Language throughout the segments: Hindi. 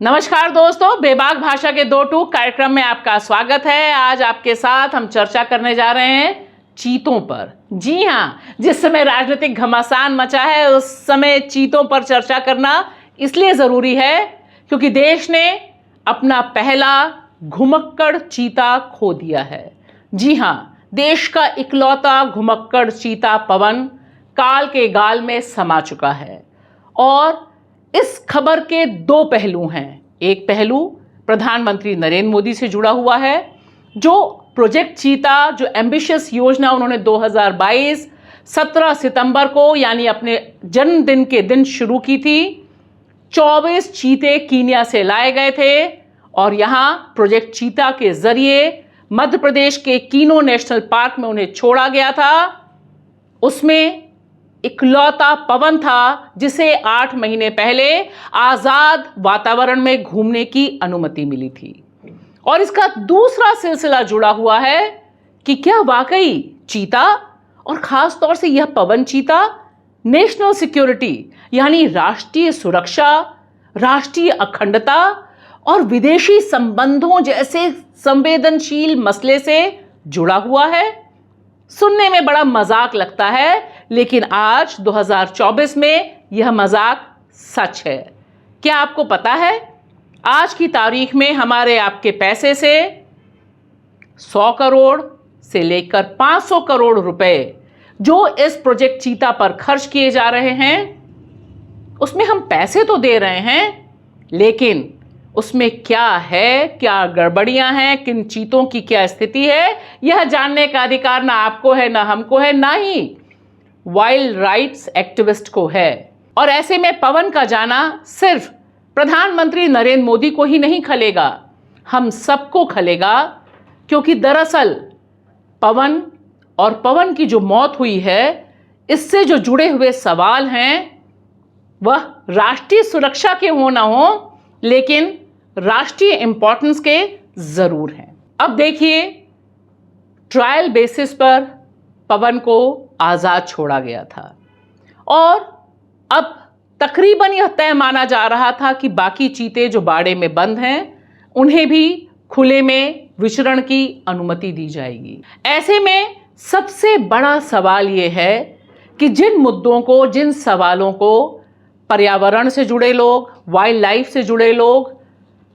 नमस्कार दोस्तों, बेबाक भाषा के दो टूक कार्यक्रम में आपका स्वागत है। आज आपके साथ हम चर्चा करने जा रहे हैं चीतों पर। जी हाँ, जिस समय राजनीतिक घमासान मचा है उस समय चीतों पर चर्चा करना इसलिए ज़रूरी है क्योंकि देश ने अपना पहला घुमक्कड़ चीता खो दिया है। जी हाँ, देश का इकलौता घुमक्कड़ चीता पवन काल के गाल में समा चुका है। और इस खबर के दो पहलू हैं। एक पहलू प्रधानमंत्री नरेंद्र मोदी से जुड़ा हुआ है, जो प्रोजेक्ट चीता, जो एम्बिशियस योजना उन्होंने 2022 17 सितंबर को यानी अपने जन्मदिन के दिन शुरू की थी। 24 चीते कीनिया से लाए गए थे और यहाँ प्रोजेक्ट चीता के जरिए मध्य प्रदेश के कीनो नेशनल पार्क में उन्हें छोड़ा गया था। उसमें इकलौता पवन था जिसे 8 महीने पहले आजाद वातावरण में घूमने की अनुमति मिली थी। और इसका दूसरा सिलसिला जुड़ा हुआ है कि क्या वाकई चीता और खास तौर से यह पवन चीता नेशनल सिक्योरिटी यानी राष्ट्रीय सुरक्षा, राष्ट्रीय अखंडता और विदेशी संबंधों जैसे संवेदनशील मसले से जुड़ा हुआ है। सुनने में बड़ा मजाक लगता है, लेकिन आज 2024 में यह मजाक सच है। क्या आपको पता है, आज की तारीख में हमारे आपके पैसे से 100 करोड़ से लेकर 500 करोड़ रुपए जो इस प्रोजेक्ट चीता पर खर्च किए जा रहे हैं, उसमें हम पैसे तो दे रहे हैं, लेकिन उसमें क्या है, क्या गड़बड़ियां हैं, किन चीतों की क्या स्थिति है, यह जानने का अधिकार ना आपको है, ना हमको है, ना ही वाइल्ड राइट्स एक्टिविस्ट को है। और ऐसे में पवन का जाना सिर्फ प्रधानमंत्री नरेंद्र मोदी को ही नहीं खलेगा, हम सबको खलेगा। क्योंकि दरअसल पवन और पवन की जो मौत हुई है, इससे जो जुड़े हुए सवाल हैं वह राष्ट्रीय सुरक्षा के हो ना हो, लेकिन राष्ट्रीय इंपॉर्टेंस के जरूर हैं। अब देखिए, ट्रायल बेसिस पर पवन को आजाद छोड़ा गया था और अब तकरीबन यह तय माना जा रहा था कि बाकी चीते जो बाड़े में बंद हैं उन्हें भी खुले में विचरण की अनुमति दी जाएगी। ऐसे में सबसे बड़ा सवाल यह है कि जिन मुद्दों को, जिन सवालों को पर्यावरण से जुड़े लोग, वाइल्ड लाइफ से जुड़े लोग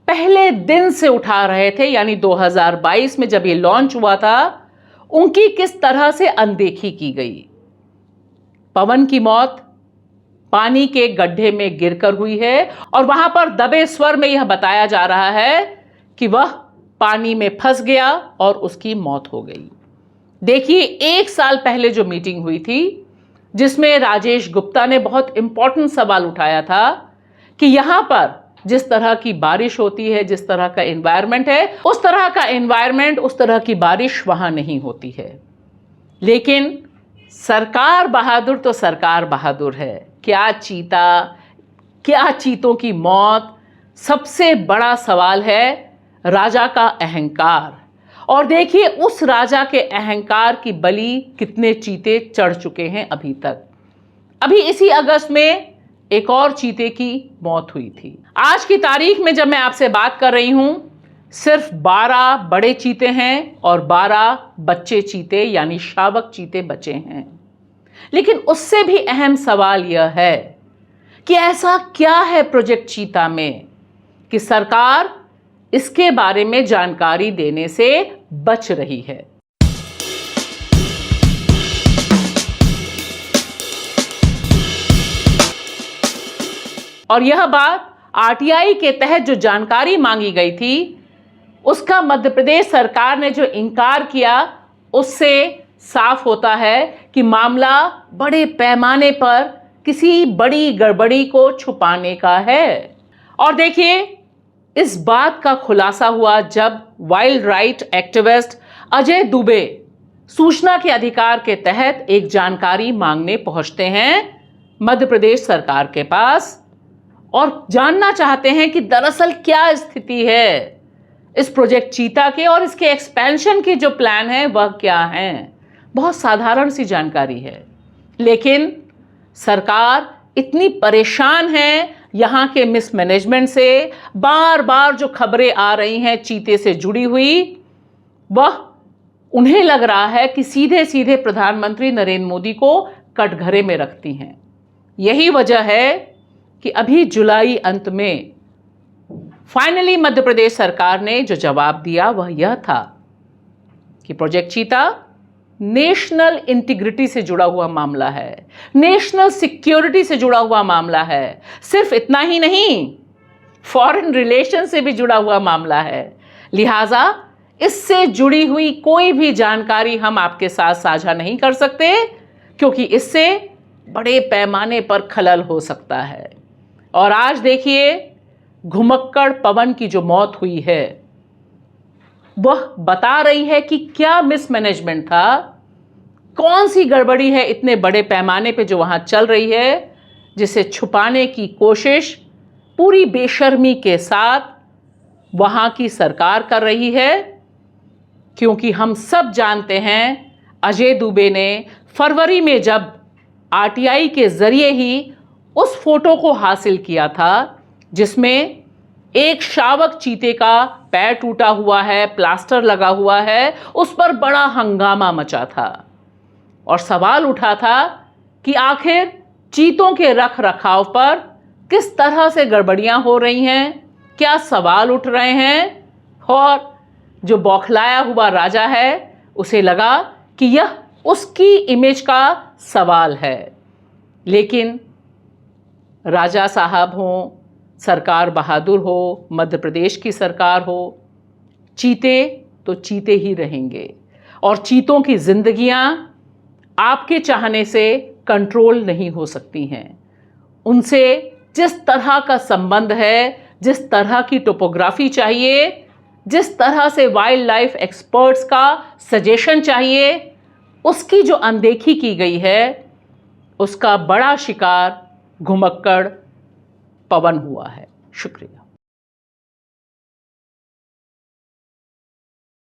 पहले दिन से उठा रहे थे, यानी 2022 में जब ये लॉन्च हुआ था, उनकी किस तरह से अनदेखी की गई। पवन की मौत पानी के गड्ढे में गिरकर हुई है और वहां पर दबे स्वर में यह बताया जा रहा है कि वह पानी में फंस गया और उसकी मौत हो गई। देखिए, 1 साल पहले जो मीटिंग हुई थी जिसमें राजेश गुप्ता ने बहुत इंपॉर्टेंट सवाल उठाया था कि यहां पर जिस तरह की बारिश होती है, जिस तरह का एनवायरनमेंट है, उस तरह का एनवायरनमेंट, उस तरह की बारिश वहां नहीं होती है। लेकिन सरकार बहादुर तो सरकार बहादुर है। क्या चीता, क्या चीतों की मौत, सबसे बड़ा सवाल है राजा का अहंकार। और देखिए, उस राजा के अहंकार की बलि कितने चीते चढ़ चुके हैं अभी तक। अभी इसी अगस्त में एक और चीते की मौत हुई थी। आज की तारीख में जब मैं आपसे बात कर रही हूं, सिर्फ 12 बड़े चीते हैं और 12 बच्चे चीते यानी शावक चीते बचे हैं। लेकिन उससे भी अहम सवाल यह है कि ऐसा क्या है प्रोजेक्ट चीता में कि सरकार इसके बारे में जानकारी देने से बच रही है। और यह बात आरटीआई के तहत जो जानकारी मांगी गई थी, उसका मध्य प्रदेश सरकार ने जो इनकार किया, उससे साफ होता है कि मामला बड़े पैमाने पर किसी बड़ी गड़बड़ी को छुपाने का है। और देखिए, इस बात का खुलासा हुआ जब wild right activist Ajay Dubey सूचना के अधिकार के तहत एक जानकारी मांगने पहुंचते हैं मध्य प्रदेश सरकार के पास और जानना चाहते हैं कि दरअसल क्या स्थिति है इस प्रोजेक्ट चीता के और इसके एक्सपेंशन के जो प्लान है वह क्या हैं। बहुत साधारण सी जानकारी है, लेकिन सरकार इतनी परेशान है यहाँ के मिसमैनेजमेंट से, बार बार जो खबरें आ रही हैं चीते से जुड़ी हुई, वह उन्हें लग रहा है कि सीधे सीधे प्रधानमंत्री नरेंद्र मोदी को कटघरे में रखती हैं। यही वजह है कि अभी जुलाई अंत में फाइनली मध्य प्रदेश सरकार ने जो जवाब दिया वह यह था कि प्रोजेक्ट चीता नेशनल इंटीग्रिटी से जुड़ा हुआ मामला है, नेशनल सिक्योरिटी से जुड़ा हुआ मामला है। सिर्फ इतना ही नहीं, फॉरेन रिलेशन से भी जुड़ा हुआ मामला है। लिहाजा इससे जुड़ी हुई कोई भी जानकारी हम आपके साथ साझा नहीं कर सकते, क्योंकि इससे बड़े पैमाने पर खलल हो सकता है। और आज देखिए, घुमक्कड़ पवन की जो मौत हुई है वह बता रही है कि क्या मिसमैनेजमेंट था, कौन सी गड़बड़ी है इतने बड़े पैमाने पे जो वहां चल रही है, जिसे छुपाने की कोशिश पूरी बेशर्मी के साथ वहां की सरकार कर रही है। क्योंकि हम सब जानते हैं, अजय दुबे ने फरवरी में जब आरटीआई के जरिए ही उस फोटो को हासिल किया था जिसमें एक शावक चीते का पैर टूटा हुआ है, प्लास्टर लगा हुआ है, उस पर बड़ा हंगामा मचा था और सवाल उठा था कि आखिर चीतों के रख रखाव पर किस तरह से गड़बड़ियां हो रही हैं, क्या सवाल उठ रहे हैं। और जो बौखलाया हुआ राजा है उसे लगा कि यह उसकी इमेज का सवाल है। लेकिन राजा साहब हों, सरकार बहादुर हो, मध्य प्रदेश की सरकार हो, चीते तो चीते ही रहेंगे और चीतों की जिंदगियां आपके चाहने से कंट्रोल नहीं हो सकती हैं। उनसे जिस तरह का संबंध है, जिस तरह की टोपोग्राफी चाहिए, जिस तरह से वाइल्ड लाइफ एक्सपर्ट्स का सजेशन चाहिए, उसकी जो अनदेखी की गई है, उसका बड़ा शिकार घुमक्कड़ पवन हुआ है। शुक्रिया।